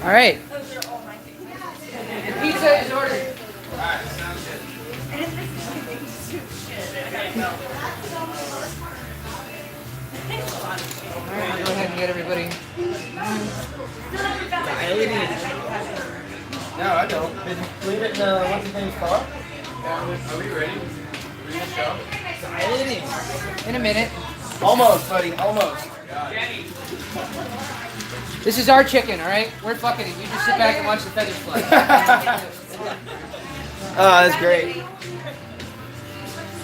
All right. The pizza is ordered. Alright, sounds good. All right, go ahead and get everybody. No, I don't. Did you leave it in what's his name's car? Are we ready? Ready to show? In a minute. Almost, buddy. Almost. Jenny. This is our chicken, all right? We're fucking it. You just sit back and watch the feathers fly. Oh, that's great.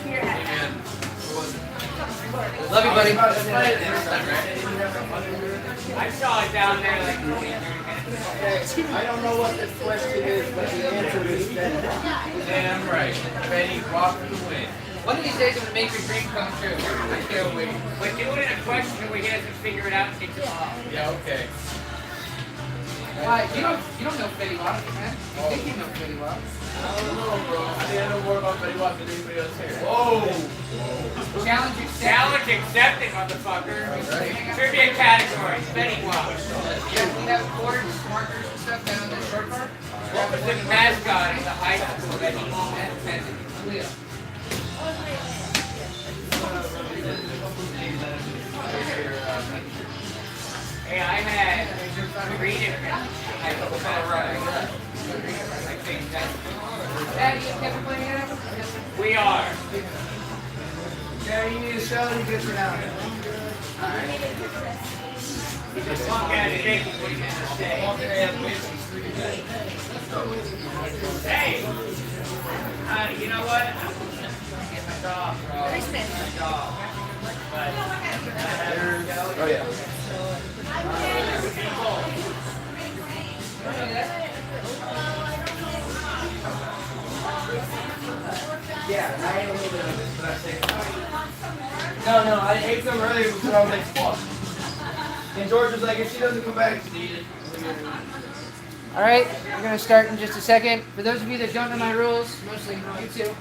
Amen. Love you, buddy. I saw it down there like 20 years ago. I don't know what this question is, but the answer is that. Damn right. Betty, walk for the win. One of these days I'm gonna make your dream come true. I can't wait. We're doing a question where he hasn't figured it out. It's yeah, okay. Why? You don't know Betty Watson, man. You think you know Betty Watson? I don't know, bro. I think I know more about Betty Watson than anybody else here. Whoa! Challenge accepted. Challenge accepted, motherfucker. Trivia category. Betty Watson. Yeah, we have boards, markers, and stuff down in the short part. What was the mascot of the high school? Leo. Hey, I had 3 different. I think that's. Daddy, you kept playing it? We are. Yeah, you need a show, you get for now. Just look at it, Nick, what you gonna say? Hey! You know what? I'm getting my dog, bro. My dog. But, Oh, yeah. Yeah, I ate a little bit of it, but I saved it. No, I ate some earlier because I was like, fuck. And George was like, if she doesn't come back, she's eat it. All right, we're gonna start in just a second. For those of you that don't know my rules, mostly you two,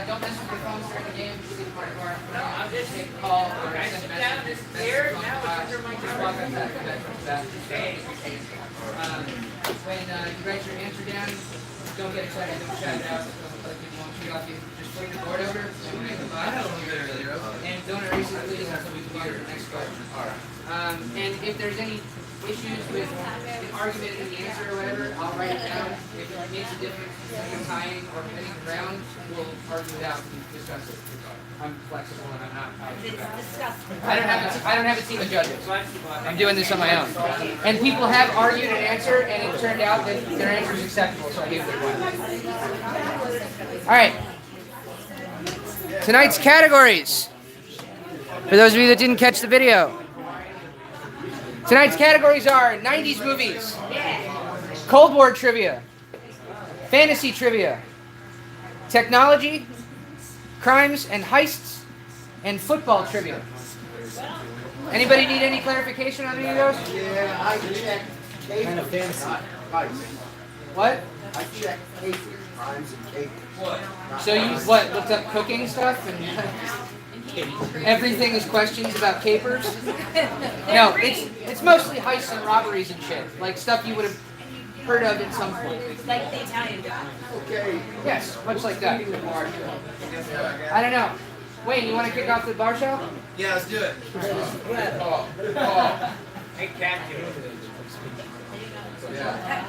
don't mess with your phones during the game. Just leave part of I'm just take a call or send a message. Here, now it's under my Just walk up that. When you write your answer down, don't get excited, don't shout it out. Other people won't shoot off you. Just flip the board over, and make the bottom, and don't erase it please until we move on to the next question. And if there's any issues with an argument in the answer or whatever, I'll write it down. If it makes a difference in tying or pinning the ground, we'll argue it out and discuss it. I'm flexible and I'm not. I don't have a team of judges. I'm doing this on my own. And people have argued an answer, and it turned out that their answer is acceptable, so I gave it a one. All right. Tonight's categories. For those of you that didn't catch the video. Tonight's categories are 90s movies, Cold War trivia, fantasy trivia, technology, crimes and heists, and football trivia. Anybody need any clarification on any of those? Yeah, I checked kind of fantasy. What? I checked capers, crimes and capers. So you looked up cooking stuff and everything is questions about capers? No, it's mostly heists and robberies and shit, like stuff you would have heard of at some point. Like the Italian guy. Okay. Yes, much like that. I don't know. Wayne, you want to kick off the bar show? Yeah, let's do it. Hey, Cat.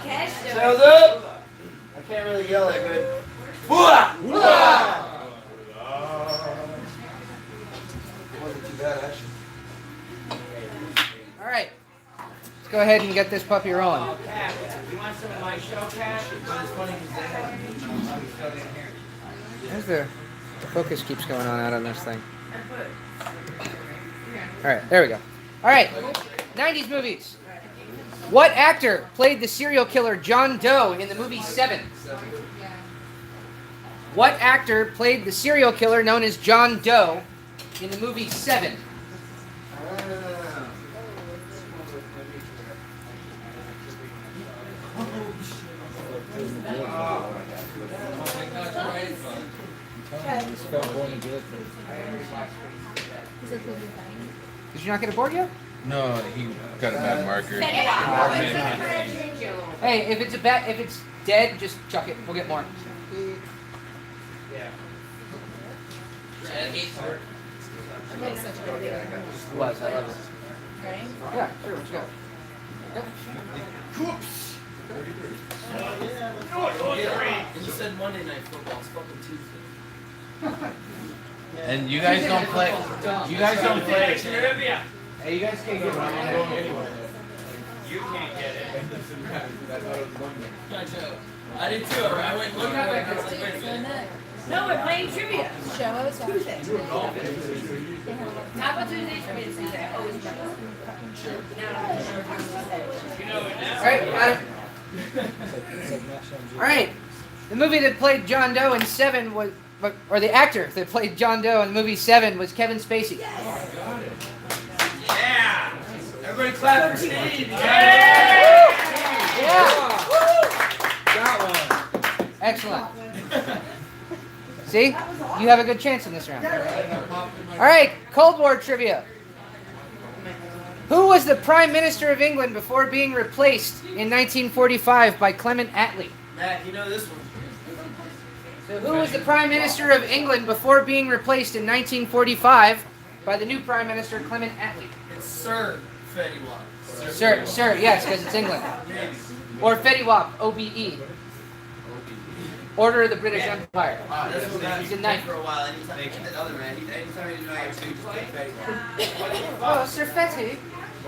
Cash. Sounds up. I can't really yell that good. Wasn't too bad, actually. All right. Let's go ahead and get this puppy rolling. Cat, you want some of my show, Cat? The focus keeps going out on this thing. All right, there we go. All right, 90s movies. What actor played the serial killer John Doe in the movie Seven? What actor played the serial killer known as John Doe in the movie Seven? Did you not get a board yet? No, he got a bad marker. Hey, if it's dead, just chuck it. We'll get more. Yeah. Was I love it. Right? Yeah, sure, let's go. And you said Monday Night Football. It's fucking Tuesday. And you guys don't play. You guys don't play. Trivia. Hey, you guys can't get one. I'm going anyway. You can't get it. I did too. I went looking at it. I was like, wait a minute. No, we're playing trivia. Show us Tuesday. Not about Tuesday, trivia Tuesday. I always remember. You know it now. All right. The movie that played John Doe in Seven was, or the actor that played John Doe in the movie Seven was Kevin Spacey. Yeah. Everybody clap for Steve. Yeah. Got one. Excellent. See, you have a good chance in this round. All right, Cold War trivia. Who was the Prime Minister of England before being replaced in 1945 by Clement Attlee? Matt, you know this one. So who was the Prime Minister of England before being replaced in 1945 by the new Prime Minister Clement Attlee? It's Sir Fetty Wap. Sir, yes, because it's England. Or Fetty Wap, OBE. Order of the British Empire. That's what He's a that knife. for a while. Anytime the other man, anytime he did not have to, just take Fetty Wap. Oh, Sir Fetty.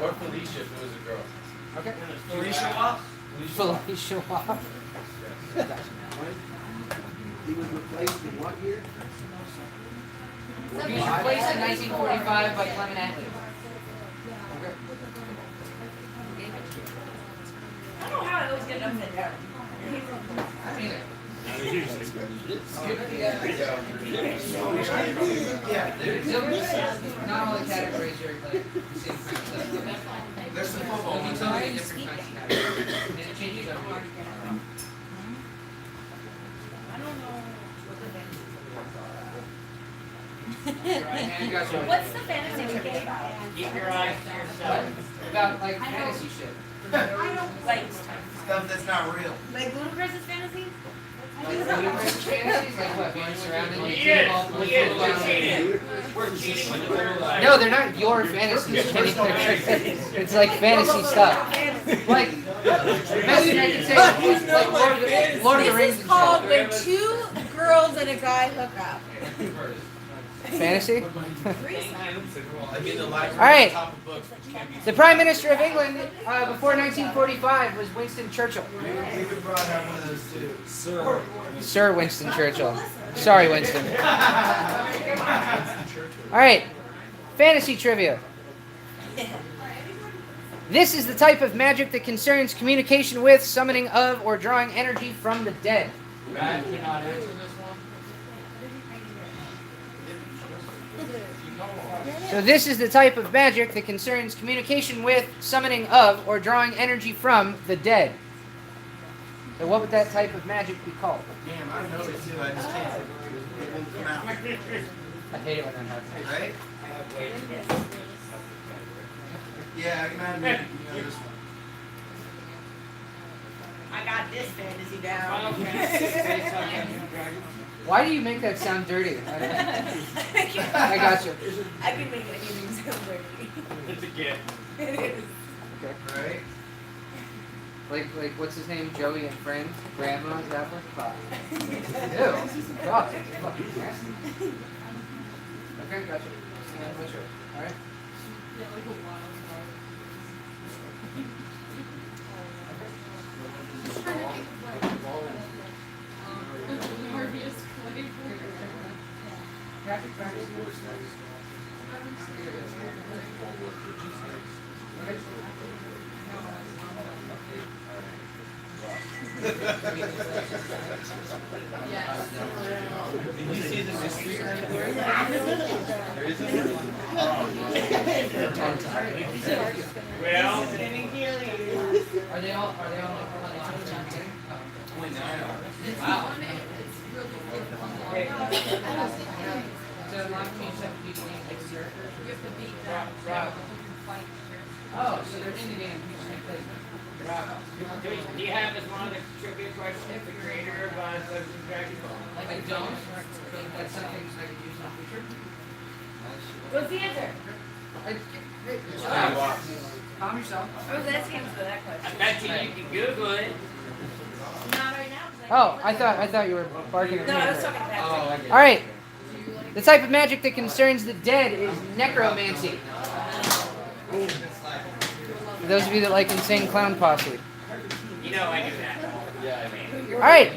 Or Felicia if it was a girl. Okay. Felicia Wap? Felicia Wap. He was replaced in what year? He was replaced in 1945 by Clement Attlee. I don't know how I always get upset down. I mean, not all the categories are like the same kind of stuff. There's some football There'll be ones. so many different kinds of categories. And it changes every year. I don't know what the And gotcha. What's the fantasy trivia about? Keep your eyes to yourself. About like fantasy shit. Like Stuff that's not real. Ludicrous's fantasy? Like ludicrous fantasies, like what? Being surrounded by Yes, football, yes, football, we're cheating. We're cheating with the word life. No, they're not your fantasies. It's like fantasy stuff. Like, best thing I can say is like Lord of the Rings This is and called shit. when two girls and a guy hook up. Fantasy? I mean, the library All right. top of books, which can't be. The Prime Minister of England before 1945 was Winston Churchill. We could probably have one of those too. Sir Winston Churchill. Sorry, Winston. All right. Fantasy trivia. This is the type of magic that concerns communication with, summoning of, or drawing energy from the dead. Brad cannot answer this one. So this is the type of magic that concerns communication with, summoning of, or drawing energy from the dead. So what would that type of magic be called? Damn, I know it too. I just can't. It won't come out. I hate it when that happens. Right? Yeah, I can imagine. You know this one. I got this fantasy Final down. Fantasy say something. Why do you make that sound dirty? I got you. I can make anything sound dirty. It's a gift. It is. Okay. Right? Like what's his name? Joey and Friend? Grandma? Is that what? Fuck. Ew. God, it's fucking nasty. Okay, gotcha. Yeah, sure. Alright. Did you see the mystery category? There isn't? Well, Are they all like online from the beginning? Wow. So a lot of people have people named like Sir. Rob, Oh, so they're in the game. You just play. Do you have as one of the trivia questions the creator of Dungeons and Dragons? Like I don't, but that's something I could use in the future. What's the answer? Calm yourself. I was asking for that I question. bet you can Google it. Not right now. 'Cause Oh, I thought you were barking at me. No, I was talking about All right. The type of magic that concerns the dead is necromancy. For those of you that like Insane Clown Posse. You know I do that. All right.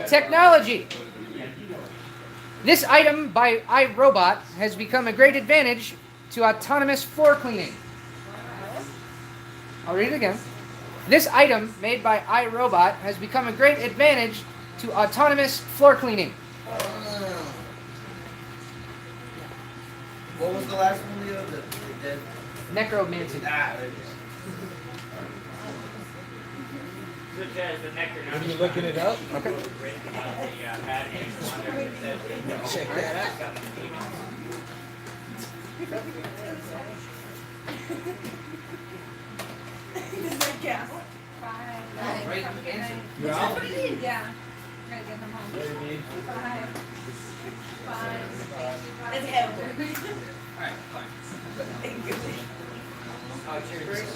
Technology. This item by iRobot has become a great advantage to autonomous floor cleaning. I'll read it again. This item made by iRobot has become a great advantage to autonomous floor cleaning. What was the last one, Leo? The dead? Necromancy. Ah, there it is. Such as the nectar. Are you looking it up? Okay. Check that out. Does that count? Right answer. You're out? Yeah. Gotta get them home. What do you need? That's hell. All right, fine. Oh, cheers.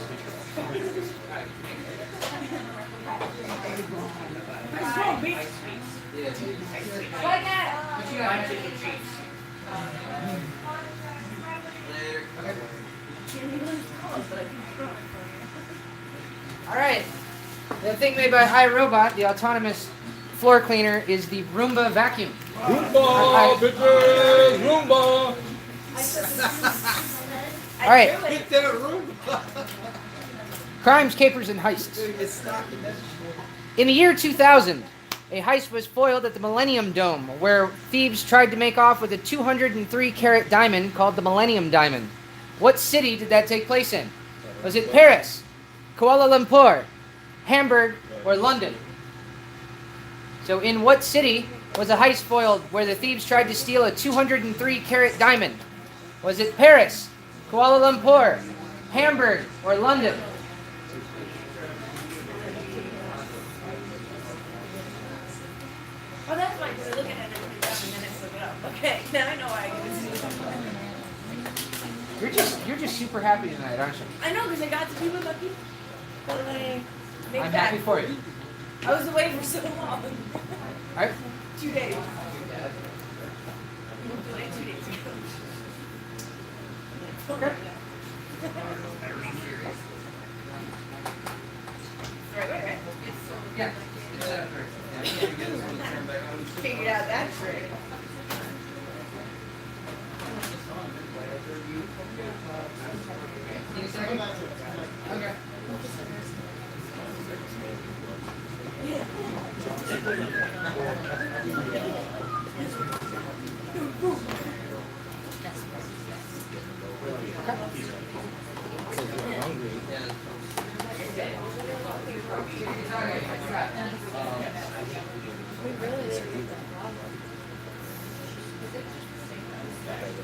What's wrong, bitch? What that? What you got? All right. The thing made by iRobot, the autonomous floor cleaner, is the Roomba vacuum. Roomba, bitches! Roomba! All right. Get that Roomba! Crimes, capers, and heists. It's stocking that In the year 2000, a heist was foiled at the Millennium Dome, where thieves tried to make off with a 203-carat diamond called the Millennium Diamond. What city did that take place in? Was it Paris, Kuala Lumpur, Hamburg, or London? So in what city was a heist foiled where the thieves tried to steal a 203-carat diamond? Was it Paris, Kuala Lumpur, Hamburg, or London? Oh, that's why we're looking at it and then it's look it up. Okay, now I know why I use it. You're just super happy tonight, aren't you? I know, because I got to be with my people. But like, make I'm that. happy for you. I was away for so long. All right. 2 days. Like 2 days ago. Okay. Right. Yeah. Figured out that trick. Need a second? Okay.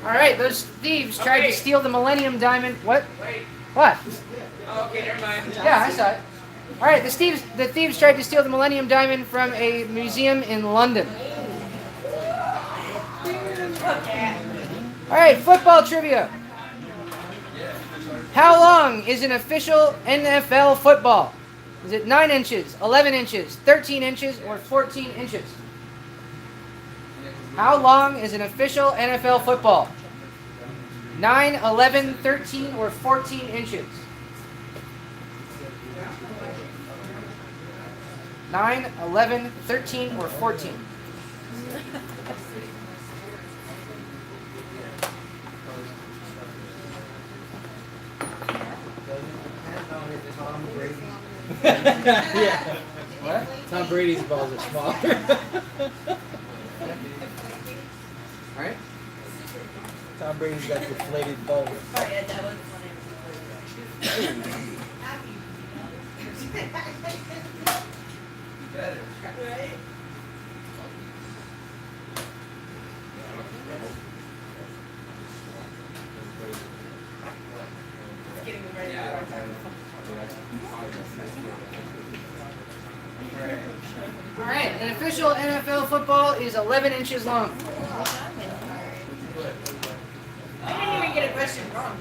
All right, those thieves tried to steal the Millennium Diamond. What? Wait. What? Oh, okay, never mind. Yeah, I saw it. All right, the thieves tried to steal the Millennium Diamond from a museum in London. All right, football trivia. How long is an official NFL football? Is it 9 inches, 11 inches, 13 inches, or 14 inches? How long is an official NFL football? 9, 11, 13, or 14 inches? 9, 11, 13, or 14? Yeah. What? Tom Brady's balls are smaller. All right. Tom Brady's got deflated balls. Oh yeah, that was Better. funny. Right? Getting ready for our time. All right, an official NFL football is 11 inches long. I didn't even get a question wrong.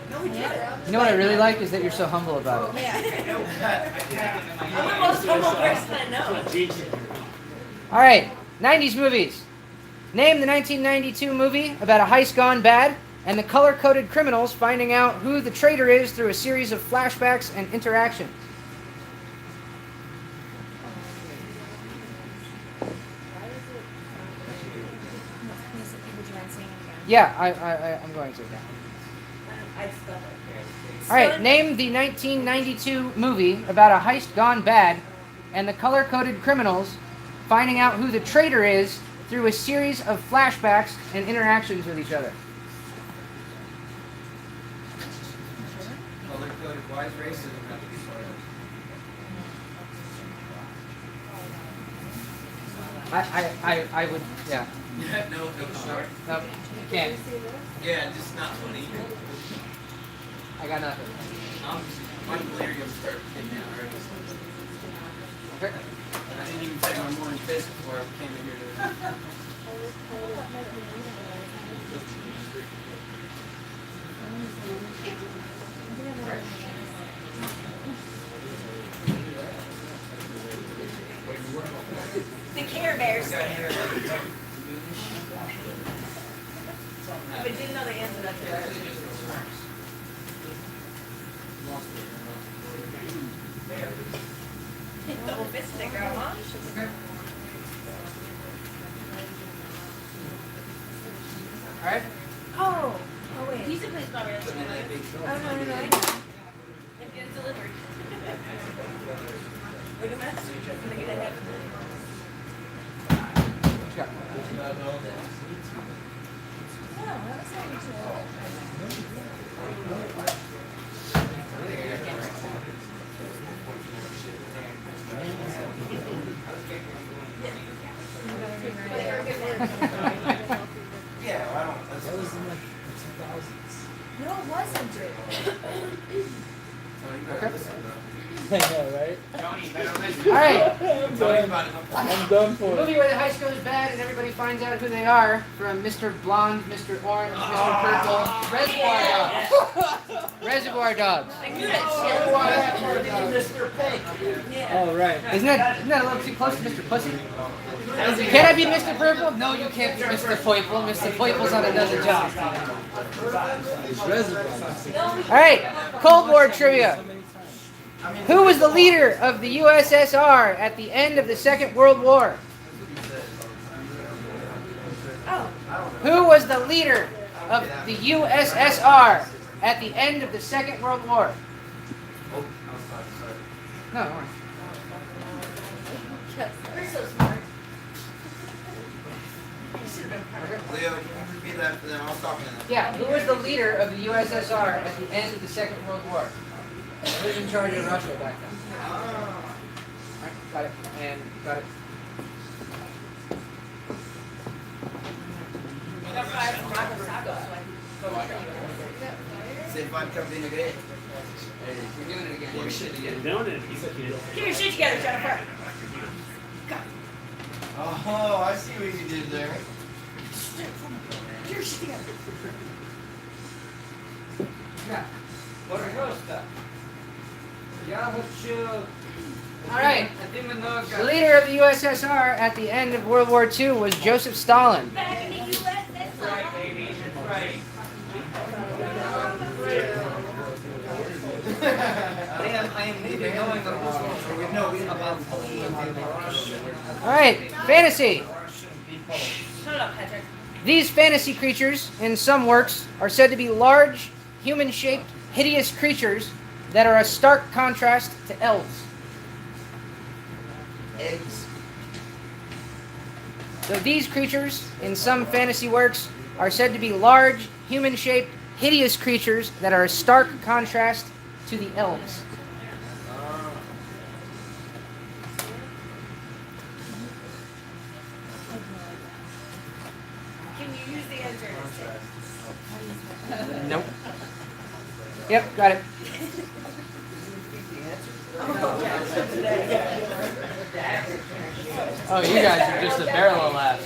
No, we did. You know what I really like is that you're so humble about it. Yeah. I'm the most humble person I know. All right, 90s movies. Name the 1992 movie about a heist gone bad and the color-coded criminals finding out who the traitor is through a series of flashbacks and interactions. Yeah, I'm going to. I spelled it. All right, name the 1992 movie about a heist gone bad and the color-coded criminals finding out who the traitor is through a series of flashbacks and interactions with each other. Color-coded, why is racism have to be part of it? I would, yeah. No comment. Nope, can't. Yeah, just not funny. I got nothing. My delirium started hitting me already. Okay. I didn't even take my morning piss before I came in here today. The Care Bears stand. But didn't know the answer to that. Double fisted, girl, huh? All right. Oh wait. He's a place probably. Oh, no, I know. And get it delivered. Look at that. Look at that. Yeah. Yeah, well, I don't. That was in like the 2000s. No, it wasn't. Okay. I know, right? All right. I'm done for. Movie where the heist goes bad and everybody finds out who they are, from Mr. Blonde, Mr. Orange, Mr. Purple, Reservoir Dogs. Reservoir Dogs. Mr. Pink. Oh, right. Isn't that a little too close to Mr. Pussy? Can I be Mr. Purple? No, you can't be Mr. Poiple. Mr. Poiple's on another job. It's Reservoir. All right, Cold War trivia. Who was the leader of the USSR at the end of the Second World War? Who was the leader of the USSR at the end of the Second World War? No, don't worry. You're so smart. Leo, can you repeat that for them? I was talking to them. Yeah, who was the leader of the USSR at the end of the Second World War? Who was in charge of Russia back then? Alright, got it. And got it. Say if I'm coming in again. We're doing it again. We should again. Doing it, he's a kid. Get your shit together, Jennifer. Oh, I see what you did there. Get your shit together. Yeah. Пожалуйста. Я хочу... Alright. The leader of the USSR at the end of World War II was Joseph Stalin. Back in the U.S. That's right, baby. That's right. I am leaving knowing the rules. No, we about Alright, fantasy. Shut up, Patrick. These fantasy creatures, in some works, are said to be large, human-shaped, hideous creatures that are a stark contrast to elves. eggs. So these creatures, in some fantasy works, are said to be large, human-shaped, hideous creatures that are a stark contrast to the elves. Can you use the alternative? Nope. Yep, got it. Oh, you guys are just a barrel of laughs.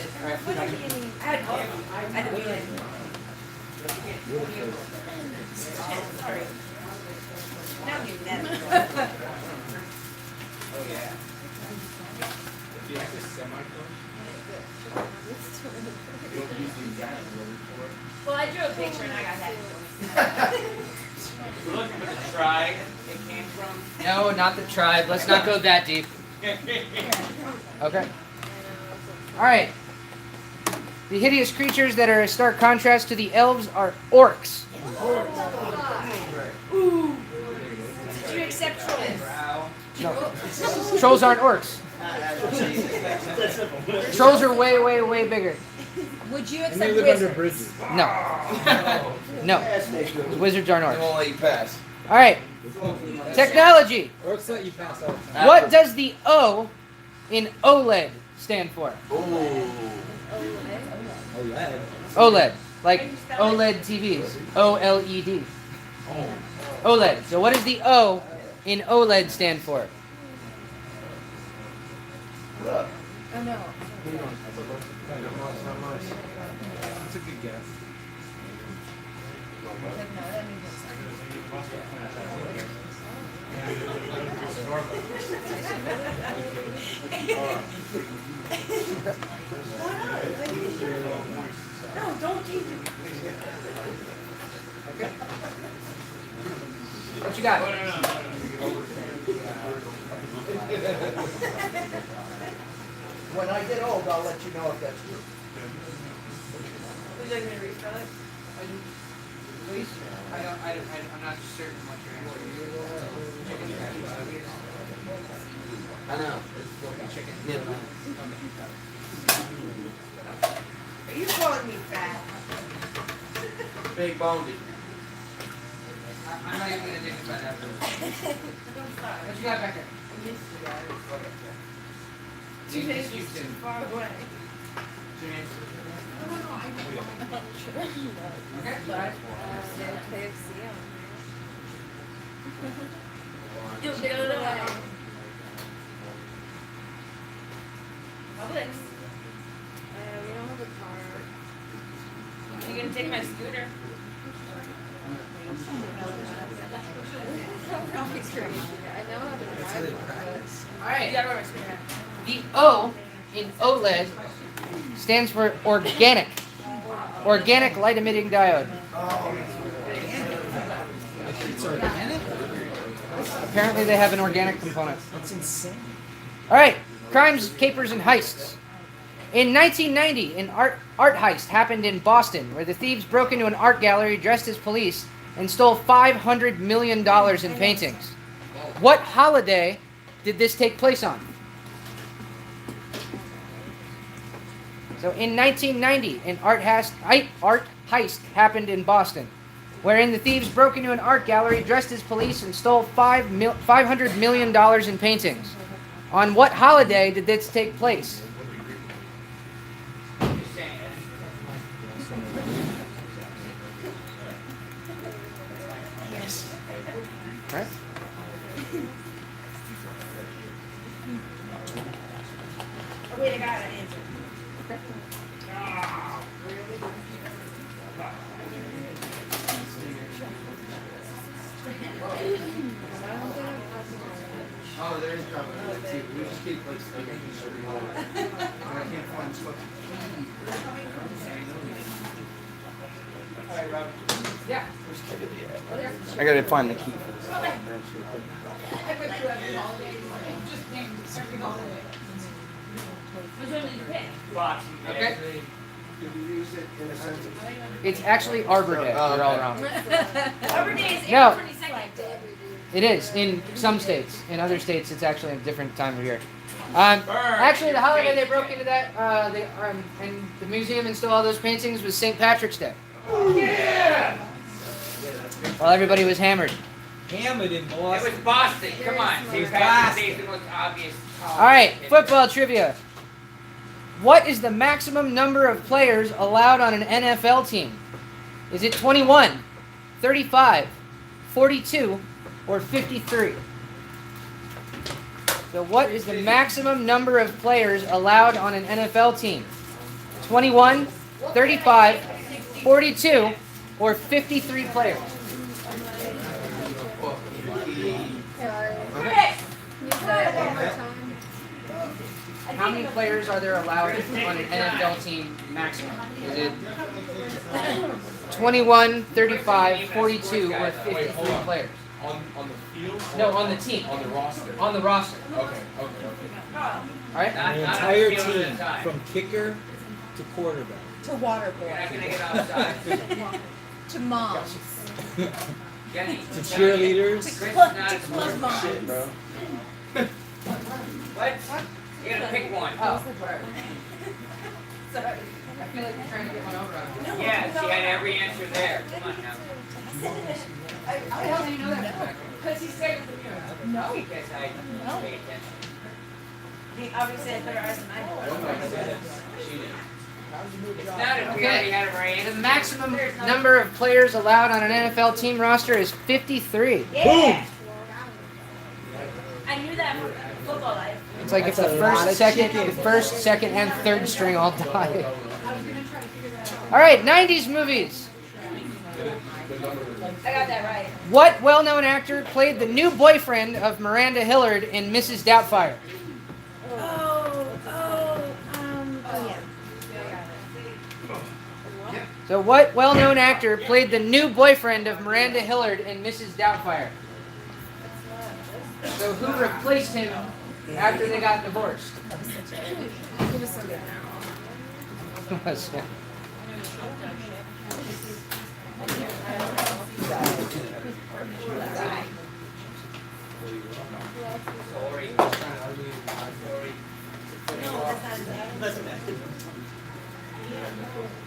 Well, I drew a picture and I got that. We're looking for the tribe it came from. No, not the tribe. Let's not go that deep. Okay. All right. The hideous creatures that are a stark contrast to the elves are orcs. Did you accept trolls? No. Trolls aren't orcs. Trolls are way, way, way bigger. Would you And accept they live under wizards? bridges. No. No. Wizards aren't I orcs. won't let you pass. All right. Technology. Orcs let you pass out. What does the O in OLED stand for? OLED. OLED. Like OLED TVs. OLED. OLED. So what does the O in OLED stand for? Oh no. That's a good guess. No, don't keep it. What you got? When I get old, I'll let you know if that's true. Would you like me to respell it? Please. I'm not certain what your answer is. I know. Chicken. Yeah. Are you calling me fat? Big boned. I'm not even gonna dignify that. What you got back there? Two days is too far away. Okay, bye. You'll get it away. Publix. We don't have a car. You gonna take my scooter? I know how to drive. All right. You gotta wear my scooter. The O in OLED stands for organic. Organic light emitting diode. It's organic? Apparently they have an organic component. That's insane. All right, crimes, capers, and heists. In 1990, an art heist happened in Boston, where the thieves broke into an art gallery dressed as police and stole $500 million in paintings. What holiday did this take place on? So in 1990, an art heist happened in Boston, wherein the thieves broke into an art gallery dressed as police and stole $500 million in paintings. On what holiday did this take place? Just saying. Right? Oh, wait, I got an answer. Oh, there is trouble. We just keep like making sure we hold it. I can't find stuff. Yeah. I gotta find the key. Which one did you pick? Box. Okay. Did we use it in a sense of? It's actually Arbor Day. Oh, You're all okay. wrong. Arbor Day is No. April 22nd. It is in some states. In other states, it's actually a different time of year. Actually, the holiday they broke into that, and the museum and stole all those paintings was St. Patrick's Day. Yeah! While everybody was hammered. Hammered in It Boston. was Boston. Come on. It St. was Patrick's Boston. Day is the most obvious. All right, football trivia. What is the maximum number of players allowed on an NFL team? Is it 21, 35, 42, or 53? So what is the maximum number of players allowed on an NFL team? 21, 35, 42, or 53 players? How many players are there allowed on an NFL team maximum? Is it 21, 35, 42, or 53 players? On the field? No, on the team. On the roster? On the roster. Okay. All right? The entire team, from kicker to quarterback. To water You're not boy. gonna get offside. To moms. Jenny. To cheerleaders. Chris is not as Love moms. Shit, bro. What? You gotta pick one. Oh, sorry. I feel like you're trying to get one over on me. Yeah, she had every answer there. Come on now. How the hell do you know that? Because he said it. No. Because I pay attention. He obviously had better eyes than I do. It's not if we already had it right. The maximum number of players allowed on an NFL team roster is 53. Yeah. I knew that from football life. It's like if the That's a lot of first, second, and third string all die. All right, 90s movies. I got that right. What well-known actor played the new boyfriend of Miranda Hillard in Mrs. Doubtfire? Yeah. So what well-known actor played the new boyfriend of Miranda Hillard in Mrs. Doubtfire? So who replaced him after they got divorced? Sorry.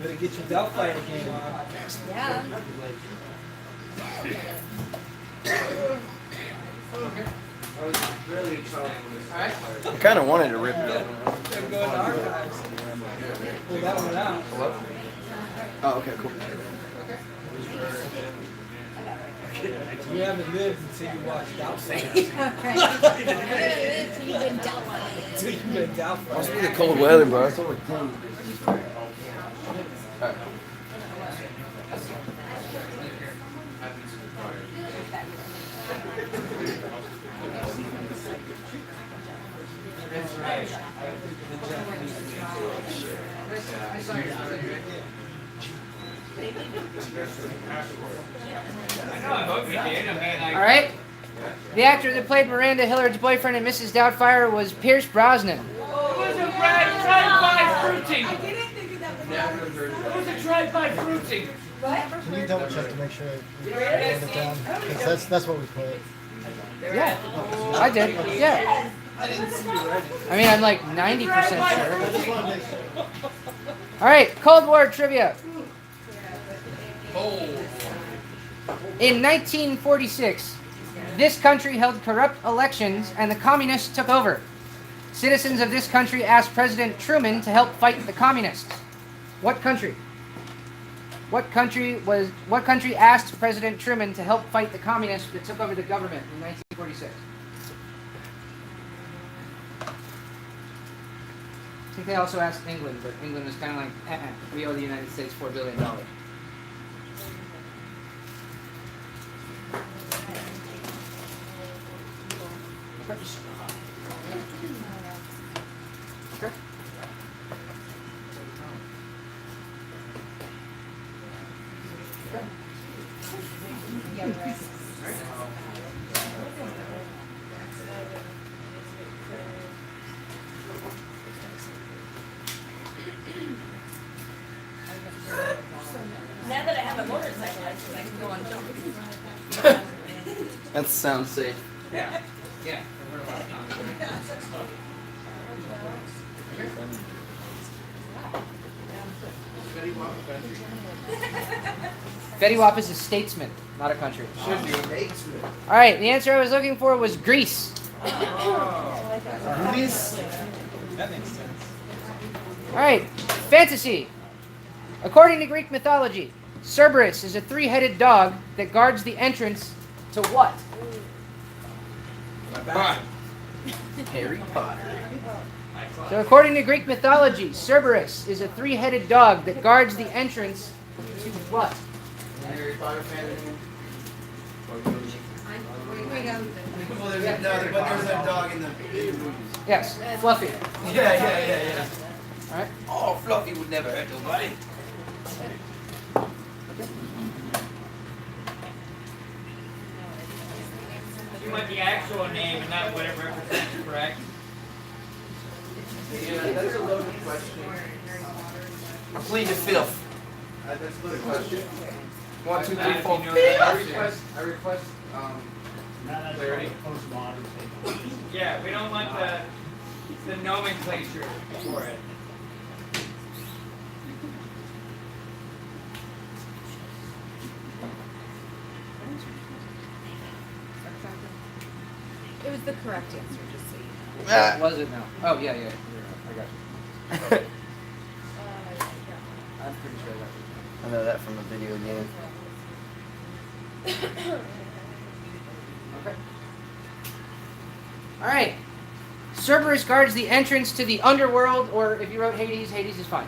Better get your Doubtfire game on. Yeah. Alright. I kind of wanted to rip it up. Better go in the archives. Pull that one out. Oh, okay, cool. You haven't lived until you watched Doubtfire. You've been dealt with. Until you've been Doubtfire. Must be the cold weather, bro. It's over 10. Alright. I saw your I know I hope you did. I mean, like. All right. The actor that played Miranda Hillard's boyfriend in Mrs. Doubtfire was Pierce Brosnan. It was a drive-by fruiting. I didn't think that was It was a drive-by fruiting. Can you double check to make sure you wrote it down? Because that's what we put. Yeah, I did. Yeah. I mean, I'm like 90% sure. All right, Cold War trivia. In 1946, this country held corrupt elections and the communists took over. Citizens of this country asked President Truman to help fight the communists. What country? What country asked President Truman to help fight the communists that took over the government in 1946? I think they also asked England, but England was kind of like, we owe the United States $4 billion. Now that I have a motorcycle license, I can go on jump. That sounds safe. Yeah. Yeah. Fetty Wap is a statesman, not a country. Should be. All right, the answer I was looking for was Greece. Movies? That makes sense. All right, fantasy. According to Greek mythology, Cerberus is a three-headed dog that guards the entrance to what? My back. Harry Potter. So according to Greek mythology, Cerberus is a three-headed dog that guards the entrance to what? Harry Potter fan in here? Well, there's a dog in the movies. Yes, Fluffy. Yeah. All right. Oh, Fluffy would never hurt nobody. You want the actual name and not what it represents, correct? Yeah, that's a loaded question. Plead the fifth. That's a loaded question. 1, 2, 3, 4. I request clarity. Yeah, we don't want the nomenclature for it. It was the correct answer, just so you know. Was it now? Oh yeah. I got you. I'm pretty sure that. I know that from a video game. Okay. All right. Cerberus guards the entrance to the underworld, or if you wrote Hades, Hades is fine.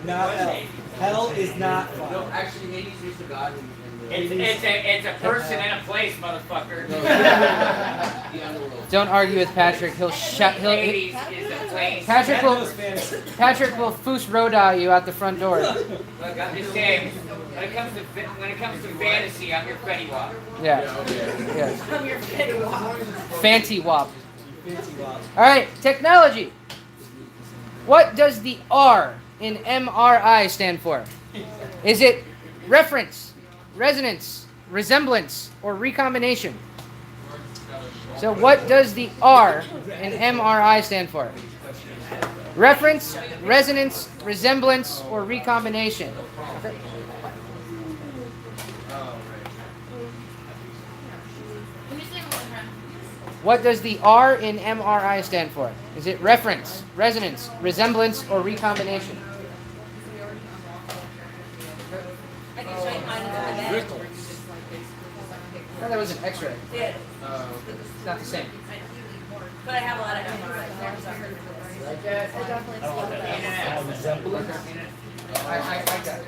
Not hell. Hell is not No, fun. actually, Hades is the god in the It's a person and a place, motherfucker. the underworld. Don't argue with Patrick. He'll shut. Hades is a place. Patrick will. Spanish. Patrick will foos roda you out the front door. Look, I'm just saying, when it comes to fantasy, I'm your Fetty Wap. Yeah. Yes. I'm your Fetty Wap. Fancy wop. All right. Technology. What does the R in MRI stand for? Is it reference, resonance, resemblance, or recombination? So what does the R in MRI stand for? Reference, resonance, resemblance, or recombination? Okay. What does the R in MRI stand for? Is it reference, resonance, resemblance, or recombination? I can show you mine in the bed. No, that was an X-ray. Yeah. It's not the same. But I have a lot of MRIs there, so I heard it. Like that? I definitely slow down. I got it.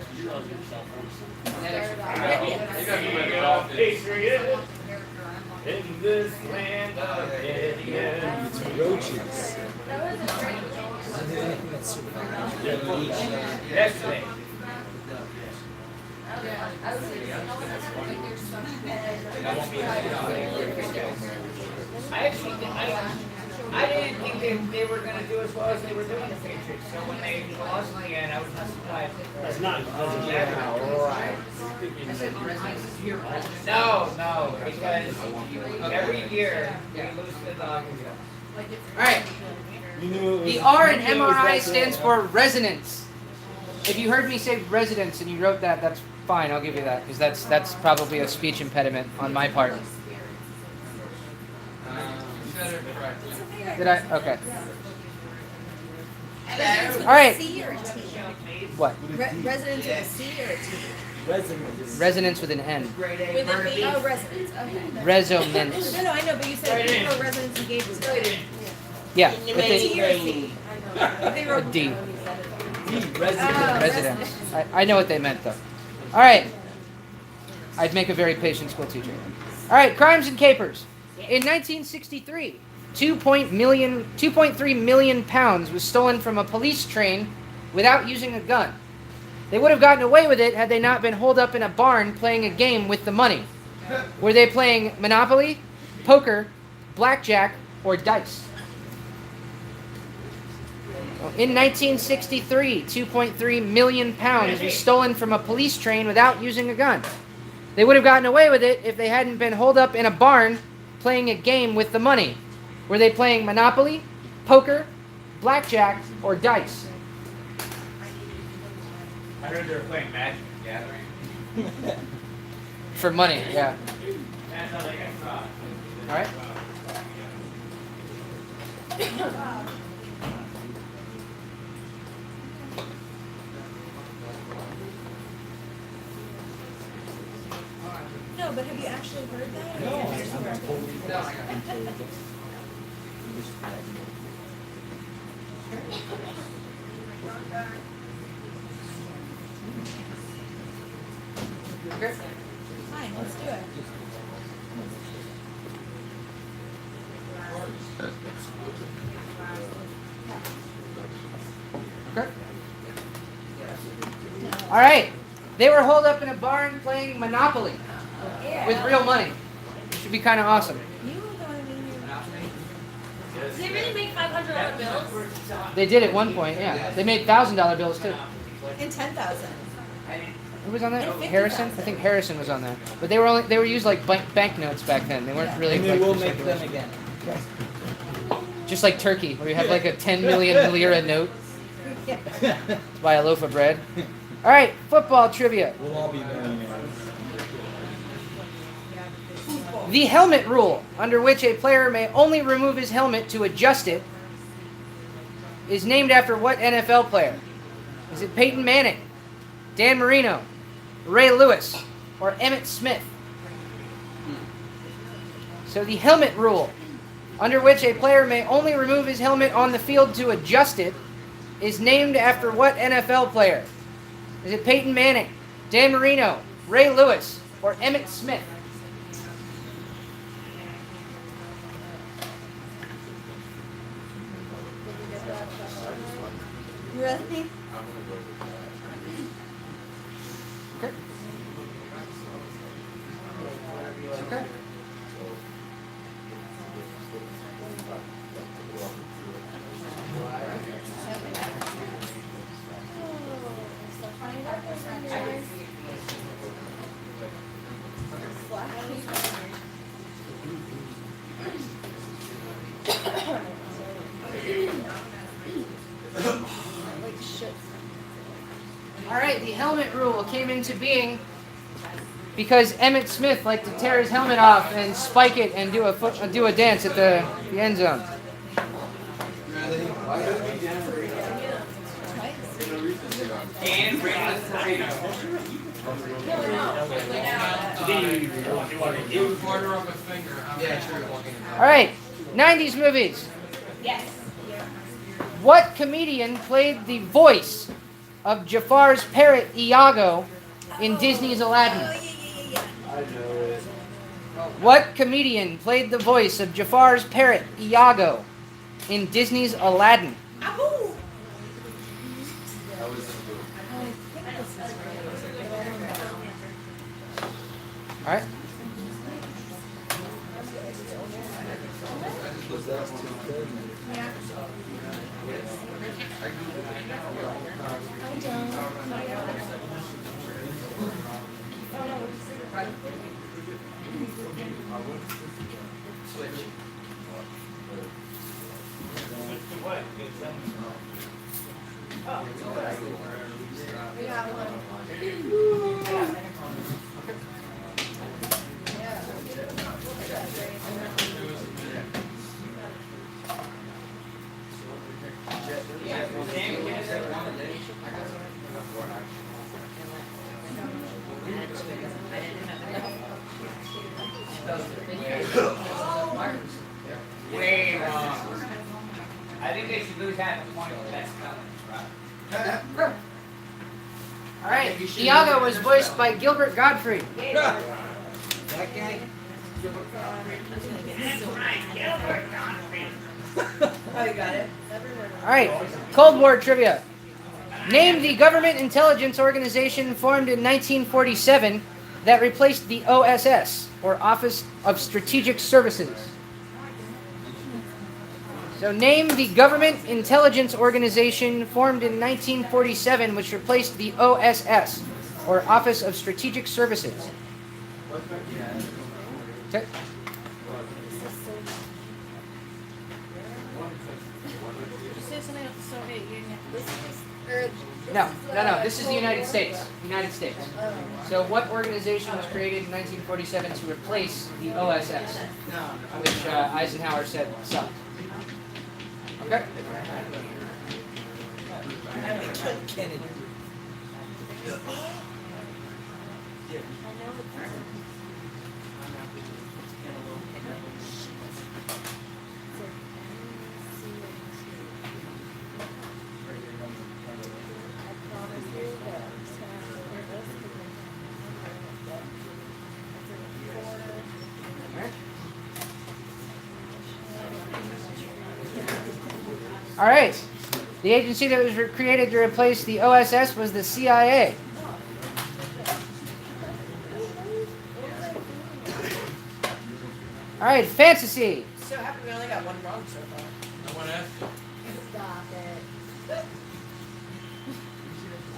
In this land of idiots. Roaches. That was a great Yesterday. I didn't think they were going to do as well as they were doing the Patriots. So when they lost in the end, I was not surprised. That's not. No, because every year we lose to the Dodgers. All right. You knew it was, The R in you knew it was MRI that stands good. for resonance. If you heard me say resonance and you wrote that, that's fine. I'll give you that because that's probably a speech impediment on my part. Did I? Okay. All right. C or a T? What? Residence with a C or a T? Resonance. Resonance with an N. With a B? Oh, residence. Okay. Resonance. No, I know, but you said B for residence and gave us that. Yeah. T With or C? If they a wrote D. Residence. Residence. I know what they meant though. All right. I'd make a very patient school teacher. All right. Crimes and capers. In 1963, 2.3 million pounds was stolen from a police train without using a gun. They would have gotten away with it had they not been holed up in a barn playing a game with the money. Were they playing Monopoly, poker, blackjack, or dice? In 1963, 2.3 million pounds was stolen from a police train without using a gun. They would have gotten away with it if they hadn't been holed up in a barn playing a game with the money. Were they playing Monopoly, poker, blackjack, or dice? I heard they were playing Magic the Gathering. For money, yeah. That's how they got caught. All right. No, but have you actually heard that? Or No, have you just I'm heard not totally. No, I got it. Okay. Fine, let's do it. Okay. All right. They were holed up in a barn playing Monopoly with real money. It should be kind of awesome. You were the one who Does they really make $500 bills? They did at one point, yeah. They made $1,000 bills too. in 10,000. Who was on that? And 50,000. Harrison? I think Harrison was on that. But they were used like banknotes back then. They weren't really And they like will for make them circulation. again. Just like Turkey, where you have like a 10 million lira note to buy a loaf of bread. All right, football trivia. We'll all be millionaires. The helmet rule, under which a player may only remove his helmet to adjust it, is named after what NFL player? Is it Peyton Manning, Dan Marino, Ray Lewis, or Emmitt Smith? So the helmet rule, under which a player may only remove his helmet on the field to adjust it, is named after what NFL player? Is it Peyton Manning, Dan Marino, Ray Lewis, or Emmitt Smith? Really? Okay. Okay. All right, the helmet rule came into being because Emmitt Smith liked to tear his helmet off and spike it and do a dance at the end zone. And All right, 90s movies. Yes. What comedian played the voice of Jafar's parrot Iago in Disney's Aladdin? What comedian played the voice of Jafar's parrot Iago in Disney's Aladdin? Ahoo! All right. We have one. way wrong. I think they should lose half a point if that's coming, right? All right. Iago was voiced by Gilbert Godfrey. That guy? Oh, you got it? All right. Cold War trivia. Name the government intelligence organization formed in 1947 that replaced the OSS, or Office of Strategic Services. So name the government intelligence organization formed in 1947 which replaced the OSS, or Office of Strategic Services. Okay. No. This is the United States. United States. So what organization was created in 1947 to replace the OSS, which Eisenhower said sucked? Okay. All right. The agency that was created to replace the OSS was the CIA. All right, fantasy. So happy we only got one wrong so far. I want to ask you. Stop it.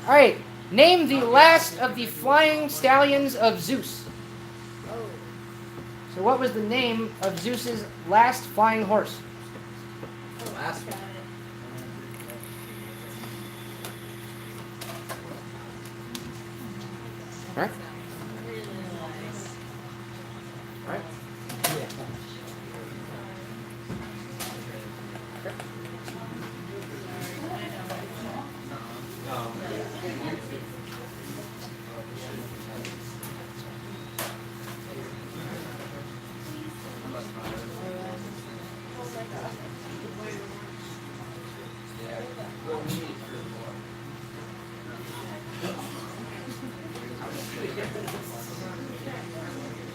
All right, name the last of the flying stallions of Zeus. So what was the name of Zeus's last flying horse? Last one. All right. All right.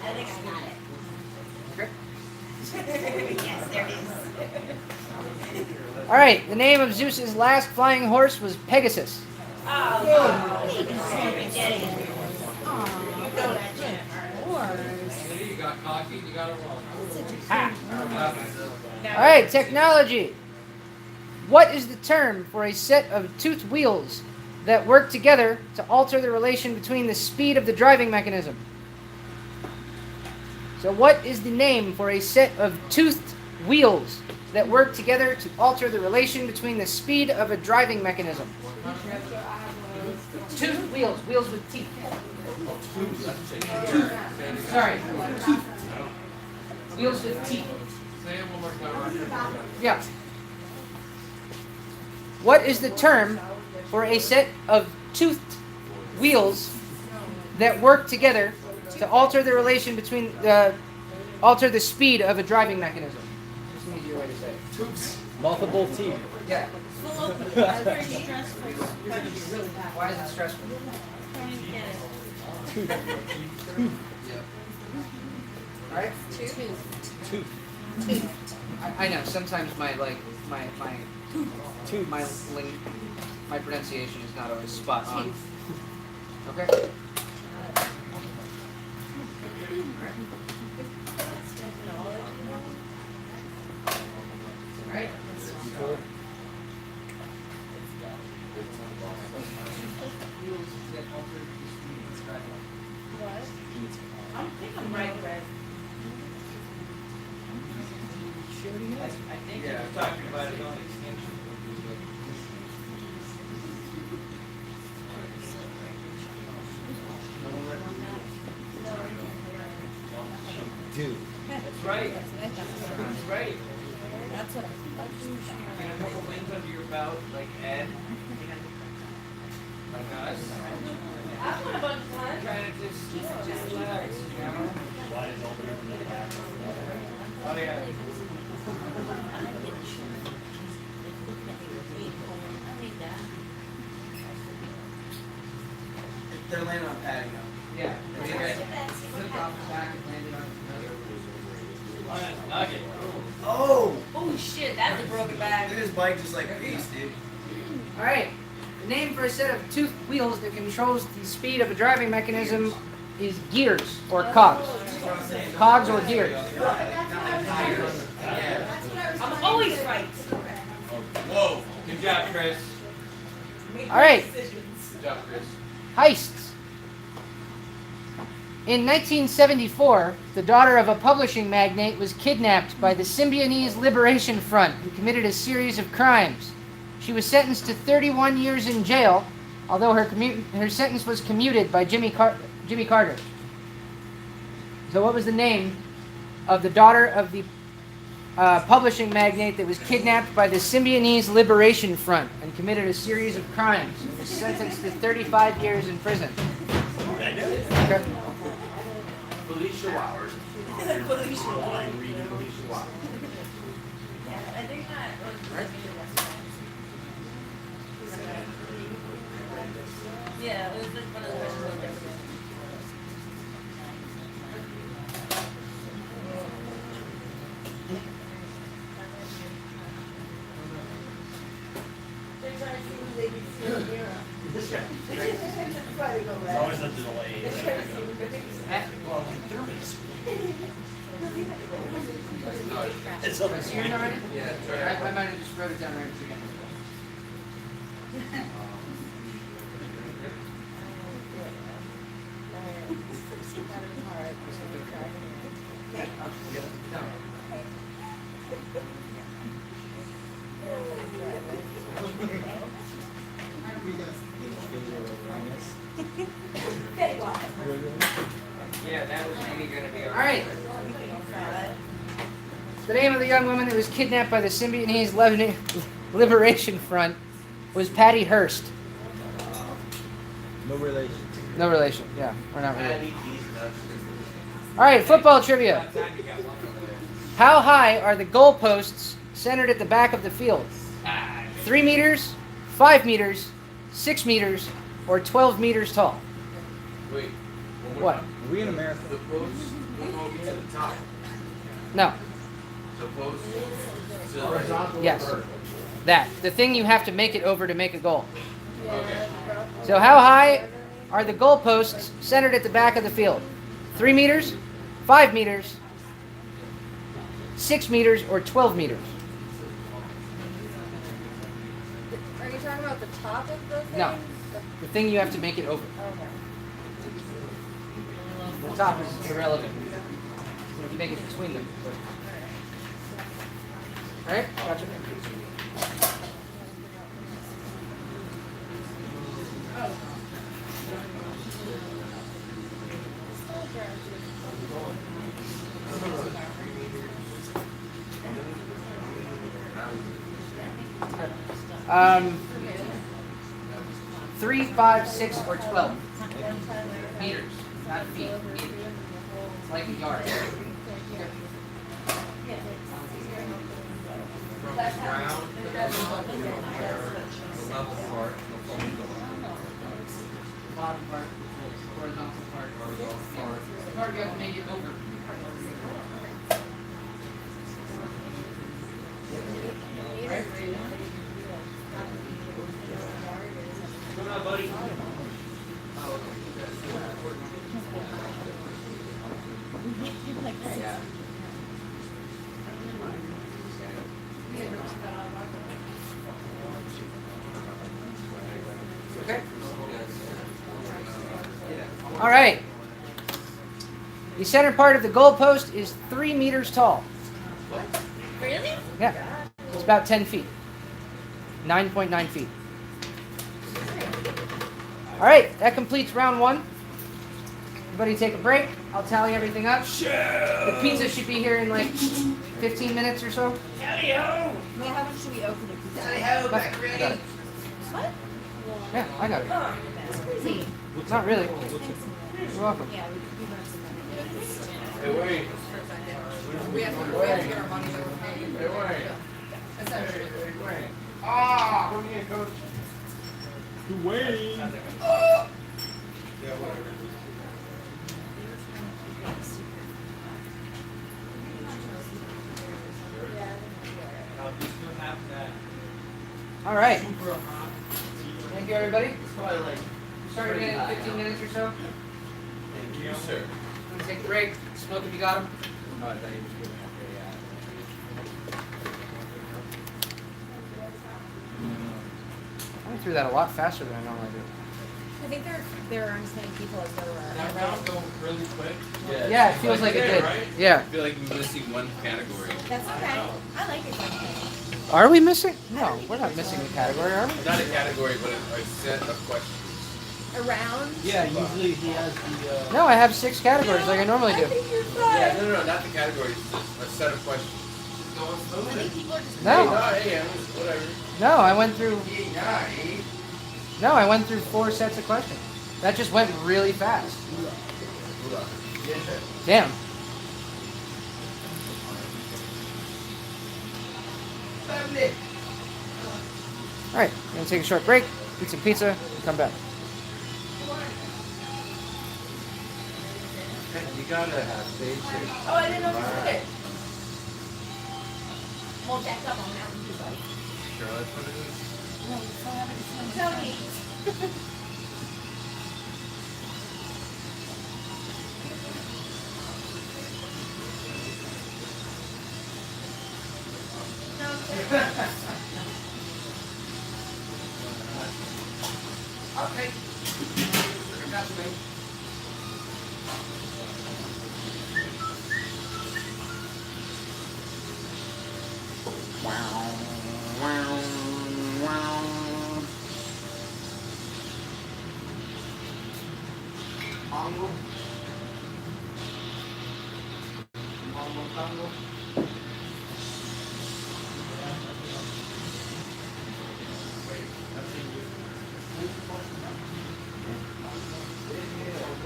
I think I got Okay. it. Yes, there it is. All right. The name of Zeus's last flying horse was Pegasus. Oh, you did it. See, you got cocky, you got it wrong. All right. Technology. What is the term for a set of toothed wheels that work together to alter the relation between the speed of the driving mechanism? So what is the name for a set of toothed wheels that work together to alter the relation between the speed of a driving mechanism? Toothed wheels, wheels with teeth. Sorry. Wheels with teeth. Say it one more time. Yeah. What is the term for a set of toothed wheels that work together to alter the relation between alter the speed of a driving mechanism? Just an easier way to say it. Multiple teeth. Yeah. Very stressful. Why is it stressful? Right? I know. Sometimes my my pronunciation is not always spot on. Okay. Right. I think I'm right, Brad. I think you're talking about it on extinction. Dude. That's right. That's right. That's what Get a couple wins under your belt, like Ed. Like us. I've won a bunch of times. Trying to just relax, you know? Oh, yeah. They're landing on patio. Yeah. You guys flipped off the back and landed on Nugget. Oh! Holy shit, that's a broken back. Look at his bike just like ace, dude. All right. The name for a set of toothed wheels that controls the speed of a driving mechanism is gears or cogs. Cogs or gears. I'm always right. Whoa. Good job, Chris. All right. Good job, Chris. Heists. In 1974, the daughter of a publishing magnate was kidnapped by the Symbionese Liberation Front and committed a series of crimes. She was sentenced to 31 years in jail, although her sentence was commuted by Jimmy Carter. So what was the name of the daughter of the publishing magnate that was kidnapped by the Symbionese Liberation Front and committed a series of crimes and was sentenced to 35 years in prison? Okay. Felicia Wowers. Felicia. Felicia Wowers. I think that was. Yeah, it was like one of the first ones. It's Is it here already? Yeah. I might have just wrote it down right at the beginning. Yeah, that was maybe gonna be All right. The name of the young woman that was kidnapped by the Symbionese Liberation Front was Patty Hearst. No relation. No relation. Yeah, we're not related. All right, football trivia. How high are the goalposts centered at the back of the field? 3 meters, 5 meters, 6 meters, or 12 meters tall? Wait. What? Are we in America? The post will go to the top. No. The post. Horizontal. Yes. That. The thing you have to make it over to make a goal. Okay. So how high are the goalposts centered at the back of the field? 3 meters, 5 meters, 6 meters, or 12 meters? Are you talking about the top of the thing? No. The thing you have to make it over. Okay. The top is irrelevant. You have to make it between them. Alright? Gotcha. Um, 3, 5, 6, or 12 meters, not feet. Meters. It's like a yard. From the ground to the level part. Bottom part, horizontal part. The part you have to make it over. Right? Come on, buddy. Okay. All right. The center part of the goalpost is 3 meters tall. Really? Yeah. It's about 10 feet. 9.9 feet. All right. That completes round 1. Everybody take a break. I'll tally everything up. The pizza should be here in like 15 minutes or so. Tally-ho! Wait, how much should we open it? I got it. What? Yeah, I got it. That's crazy. Not really. You're welcome. Yeah, we learned some Hey, wait. We have to get our money back. Hey, wait. Essentially. Hey, wait. Ah, come here, coach. Wayne. Yeah, whatever. All right. Thank you, everybody. Start again in 15 minutes or so. Thank you, sir. I'm gonna take a break. Smoke if you got them. I went through that a lot faster than I normally do. I think there are as many people as there were. That round go really quick. Yeah, it feels like it did. Right? Yeah. I feel like we're missing one category. That's okay. I like it that way. Are we missing? No, we're not missing a category, are we? Not a category, but a set of questions. Around? Yeah, usually he has the. No, I have 6 categories like I normally I do. think you're Yeah, fine. no, not the categories, just a set of questions. Going I think smoothly. people are just. No. Hey, whatever. No, I went through. Yeah, No, I went through 4 sets of questions. That just went really fast. Damn. All right, we're gonna take a short break, eat some pizza, and come back. You gotta have faith. Oh, I didn't know you did it. Well, jack up on Mountain Dew, buddy. Sure, that's what it is. No, you still haven't. So neat. Okay. That's me. Wow, wow, wow. Congo. Congo.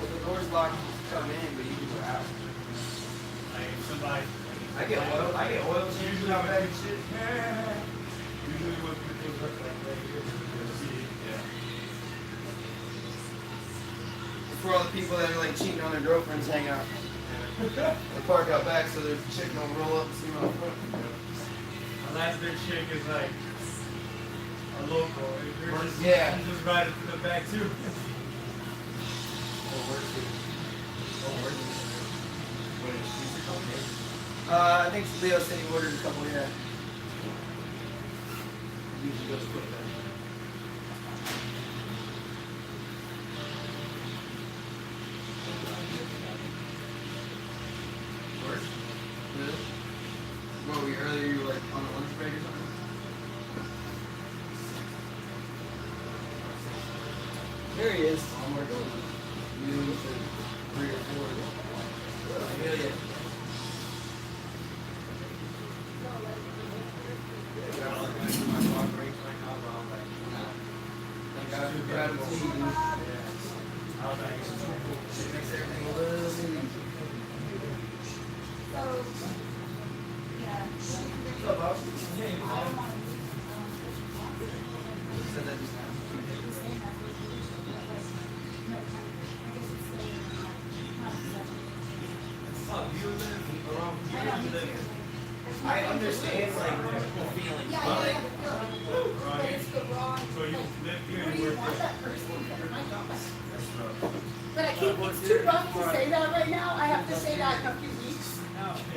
The door's locked. Come in, but you can go out. Somebody. I get oil changes out back and shit. Usually what people look like right here. Yeah. For all the people that are like cheating on their girlfriends, hang out. They park out back so their chick don't roll up and see them out front. Unless their chick is like a local. Yeah. You just ride it to the back too. I think Leo said he ordered a couple, yeah. Usually goes quick then. Work? Really? What were you earlier? You were like on a lunch break or something? There he is. I'm working. You said 3 or 4. I hear you. I understand like the feelings, but like, So you live here and work there. But I can't, it's too rough to say that right now. I have to say that in a few weeks.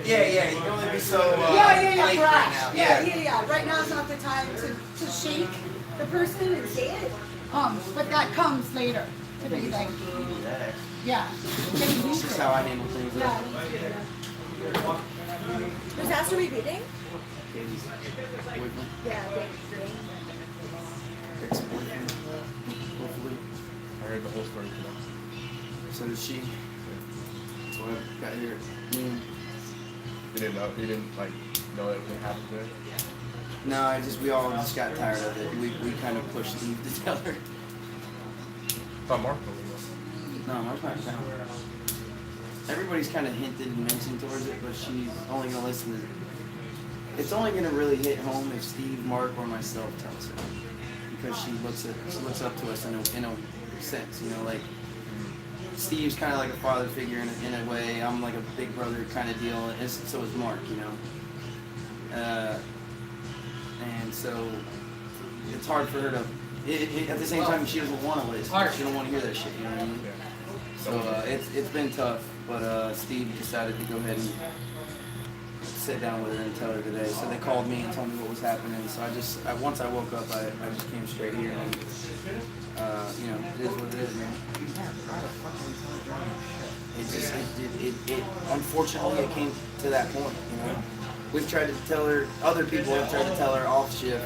yeah, you can only be so Yeah, late right now. Yeah. Right now is not the time to shake the person and say it. But that comes later. To be like, yeah. This is how I handle things. Yeah. Was Astro beating? Yeah, Hopefully. I heard the whole story today. So did she. That's why I got here at noon. You didn't know? You didn't like know it would happen today? No, we all just got tired of it. We kind of pushed Steve to tell her. I thought Mark told me. No, Mark's not in town. Everybody's kind of hinted and mentioned towards it, but she's only gonna listen to it. It's only gonna really hit home if Steve, Mark, or myself tells her, because she looks up to us in a sense, you know, like Steve's kind of like a father figure in a way. I'm like a big brother kind of deal, and so is Mark, you know. And so it's hard for her to. At the same time, she doesn't want to listen. She don't want to hear that shit. You know what I mean? So it's been tough, but Steve decided to go ahead and sit down with her and tell her today. So they called me and told me what was happening. So once I woke up, I just came straight here and you know, it is what it is, man. It unfortunately it came to that point, you know. We've tried to tell her, other people have tried to tell her off shift,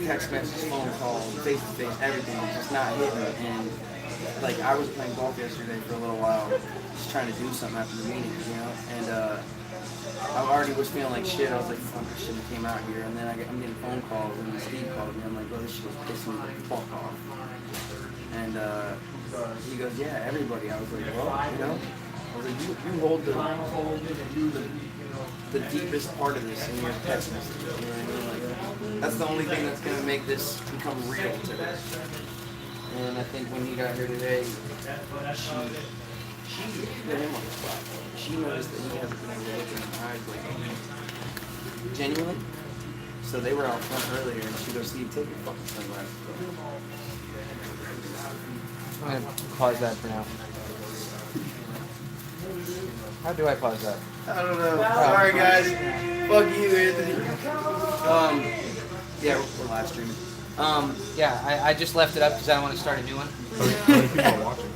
text messages, phone calls, face to face, everything, it's just not hitting. And like I was playing golf yesterday for a little while, just trying to do something after the meeting, you know. And I already was feeling like shit. I was like, fuck, I shouldn't have came out here. And then I'm getting phone calls, and then Steve called me. I'm like, bro, this shit was pissing me the fuck off. And he goes, yeah, everybody. I was like, well, you know, I was like, you hold the deepest part of this in your text message. You know what I mean? Like, that's the only thing that's gonna make this become real today. And I think when he got here today, she put him on the spot. She noticed that he hasn't been able to look in her eyes like genuinely. So they were out front earlier, and she goes, Steve, take your fucking sunglasses off. I'm gonna pause that for now. How do I pause that? I don't know. Sorry, guys. Fuck you, Anthony. Yeah, we're live streaming. Yeah, I just left it up because I want to start a new one. How many people are watching?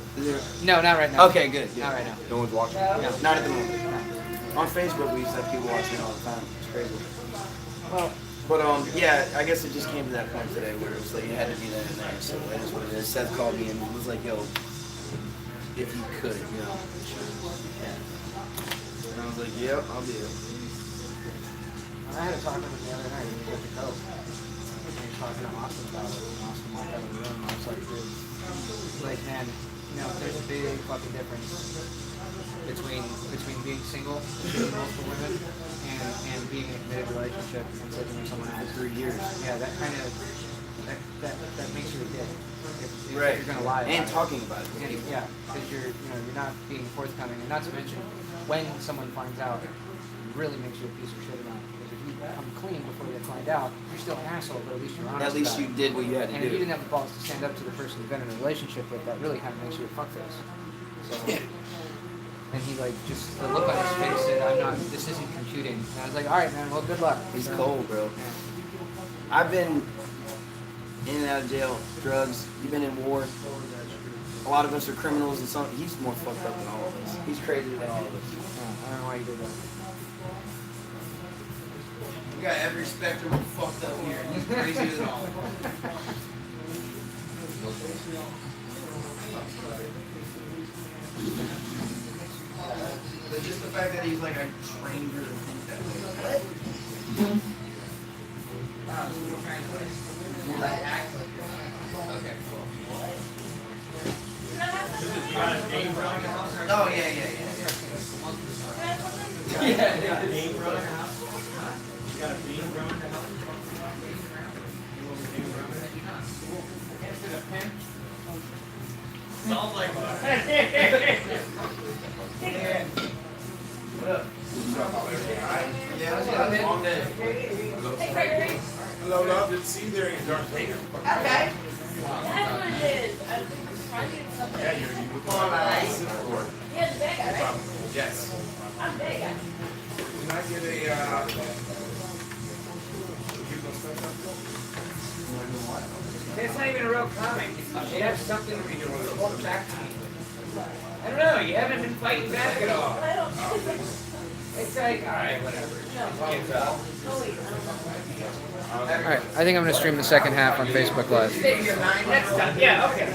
No, not right now. Okay, good. Not right now. No one's watching. No. Not at the moment. On Facebook, we used to have people watching all the time. It's crazy. Well, But yeah, I guess it just came to that point today where it was like it had to be there and there. So that is what it is. Seth called me and was like, "Yo, if you could, you know." Yeah. And I was like, "Yep, I'll do it." I had a talk with him the other night. He was at the Coke. And he was talking to Austin about it. And Austin walked out of the room. And I was like, dude, like, man, you know, there's a big fucking difference between being single, dating multiple women, and being in a committed relationship and living with someone else. 3 years. Yeah, that kind of that makes you a dick. If Right. you're gonna lie about And it. talking about it. And, yeah, because you're not being forthcoming, and not to mention when someone finds out, it really makes you a piece of shit about it. Because if you come clean before they find out, you're still an asshole, but at least you're honest. At least about you it. did what you had to And if you do. didn't have the balls to stand up to the person you've been in a relationship with, that really kind of makes you a fuckface. So, and he just the look on his face said, this isn't computing. And I was like, all right, man, well, good luck. He's So, cold, bro. yeah. I've been in and out of jail, drugs. You've been in war. A lot of us are criminals, and he's more fucked up than all of us. He's crazier than all of us. I don't know why you did that. We got every spectrum of fucked up here. He's crazier than all of us. But just the fact that he's like I trained her to think that way. Okay, cool. Oh yeah, yeah, yeah. Yeah. Bean growing in the house? You got a bean growing in the house? Sounds like What up? Yeah, it's been a long day. Hello, love. Didn't see you there in Darth Vader. Okay. That's what it is. I'm trying to get something. Yeah, you look like a Sith Yeah, the big guy, right? Yes. I'm big. Can I get a, It's not even a real comic. You have something to report back to me. I don't know, you haven't been fighting back at all. I don't. It's like, alright, whatever. All right, I think I'm gonna stream the second half on Facebook Live. Next time, yeah, okay.